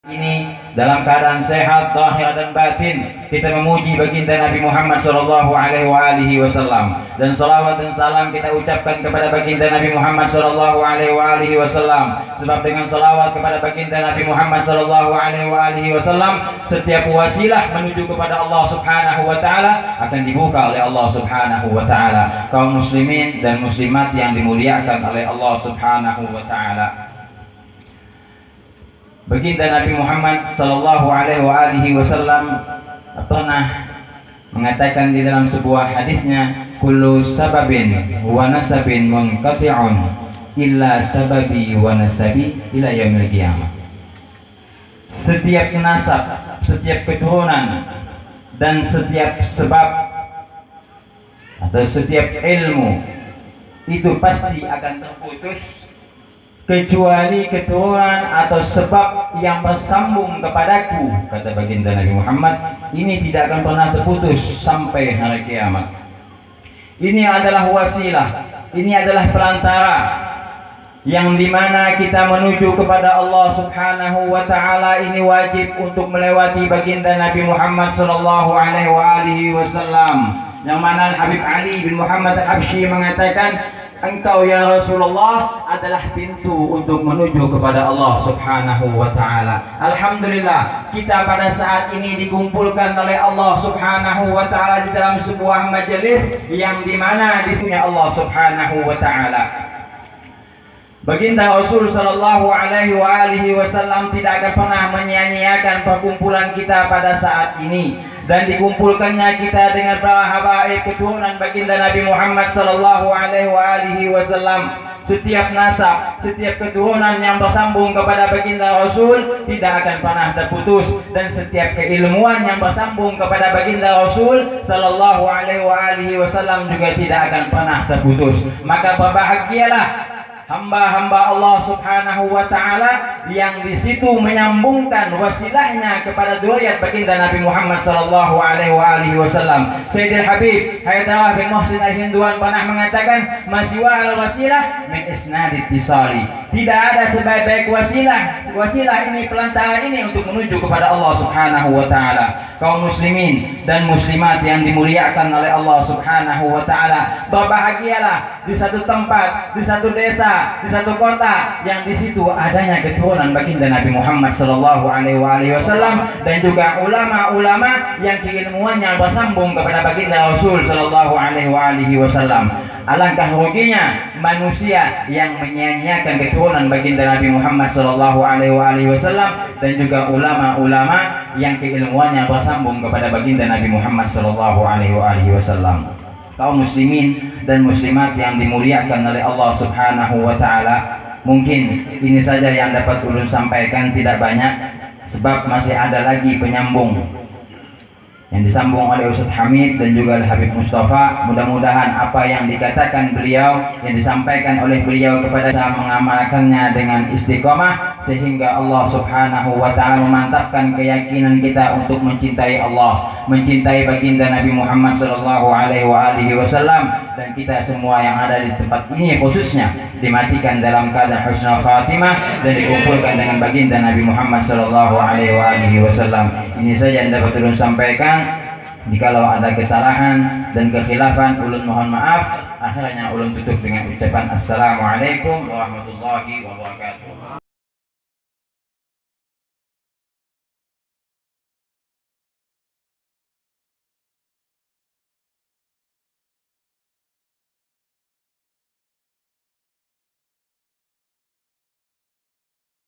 Ini dalam keadaan sehat, zahir dan batin, kita memuji baginda Nabi Muhammad sallallahu alaihi wasallam, dan salawat dan salam kita ucapkan kepada baginda Nabi Muhammad sallallahu alaihi wasallam. Sebab dengan salawat kepada baginda Nabi Muhammad sallallahu alaihi wasallam, setiap wasilah menuju kepada Allah Subhanahu wa taala akan dibuka oleh Allah Subhanahu wa taala. Kaum muslimin dan muslimat yang dimuliakan oleh Allah Subhanahu wa taala, baginda Nabi Muhammad sallallahu alaihi wasallam pernah mengatakan di dalam sebuah hadisnya, kullu sababin wa nasabin munqati'un illa sababi wa nasabi ila yaumil qiyamah. Setiap nasab, setiap keturunan dan setiap sebab atau setiap ilmu itu pasti akan terputus kecuali keturunan atau sebab yang bersambung kepadaku, kata baginda Nabi Muhammad. Ini tidak akan pernah terputus sampai hari kiamat. Ini adalah wasilah, ini adalah perantara yang dimana kita menuju kepada Allah Subhanahu wa taala. Ini wajib untuk melewati baginda Nabi Muhammad sallallahu alaihi wasallam, yang mana Habib Ali bin Muhammad Al-Habsyi mengatakan, engkau ya Rasulullah adalah pintu untuk menuju kepada Allah Subhanahu wa taala. Alhamdulillah, kita pada saat ini dikumpulkan oleh Allah Subhanahu wa taala di dalam sebuah majelis yang dimana disunya Allah Subhanahu wa taala. Baginda Rasul sallallahu alaihi wasallam tidak akan pernah menyia-nyiakan perkumpulan kita pada saat ini, dan dikumpulkannya kita dengan para habaib keturunan baginda Nabi Muhammad sallallahu alaihi wasallam. Setiap nasab, setiap keturunan yang bersambung kepada baginda Rasul tidak akan pernah terputus, dan setiap keilmuan yang bersambung kepada baginda Rasul sallallahu alaihi wasallam juga tidak akan pernah terputus. Maka berbahagialah hamba-hamba Allah Subhanahu wa taala yang di situ menyambungkan wasilahnya kepada dzurriyyat baginda Nabi Muhammad sallallahu alaihi wasallam. Sayyidil Habib Haidarah bin Muhsin Al-Hinduan pernah mengatakan, "Masiwa al-wasilah min isnadit tisali." Tidak ada sebaik-baik wasilah. Wasilah ini, pelantara ini untuk menuju kepada Allah Subhanahu wa taala. Kaum muslimin dan muslimat yang dimuliakan oleh Allah Subhanahu wa taala, berbahagialah di satu tempat, di satu desa, di satu kota yang di situ adanya keturunan baginda Nabi Muhammad sallallahu alaihi wasallam, dan juga ulama-ulama yang keilmuannya bersambung kepada baginda Rasul sallallahu alaihi wasallam. Alangkah ruginya manusia yang menyia-nyiakan keturunan baginda Nabi Muhammad sallallahu alaihi wasallam, dan juga ulama-ulama yang keilmuannya bersambung kepada baginda Nabi Muhammad sallallahu alaihi wasallam. Kaum muslimin dan muslimat yang dimuliakan oleh Allah Subhanahu wa taala, mungkin ini saja yang dapat ulun sampaikan, tidak banyak, sebab masih ada lagi penyambung yang disambung oleh Ustaz Hamid dan juga Habib Mustafa. Mudah-mudahan apa yang dikatakan beliau, yang disampaikan oleh beliau kepada saya, mengamalkannya dengan istiqomah, sehingga Allah Subhanahu wa taala memantapkan keyakinan kita untuk mencintai Allah, mencintai baginda Nabi Muhammad sallallahu alaihi wasallam, dan kita semua yang ada di tempat ini khususnya dimatikan dalam keadaan husnul khatimah dan dikumpulkan dengan baginda Nabi Muhammad sallallahu alaihi wasallam. Ini saja yang dapat ulun sampaikan. Jikalau ada kesalahan dan kekhilafan, ulun mohon maaf. Akhirnya ulun tutup dengan ucapan assalamualaikum warahmatullahi wabarakatuh.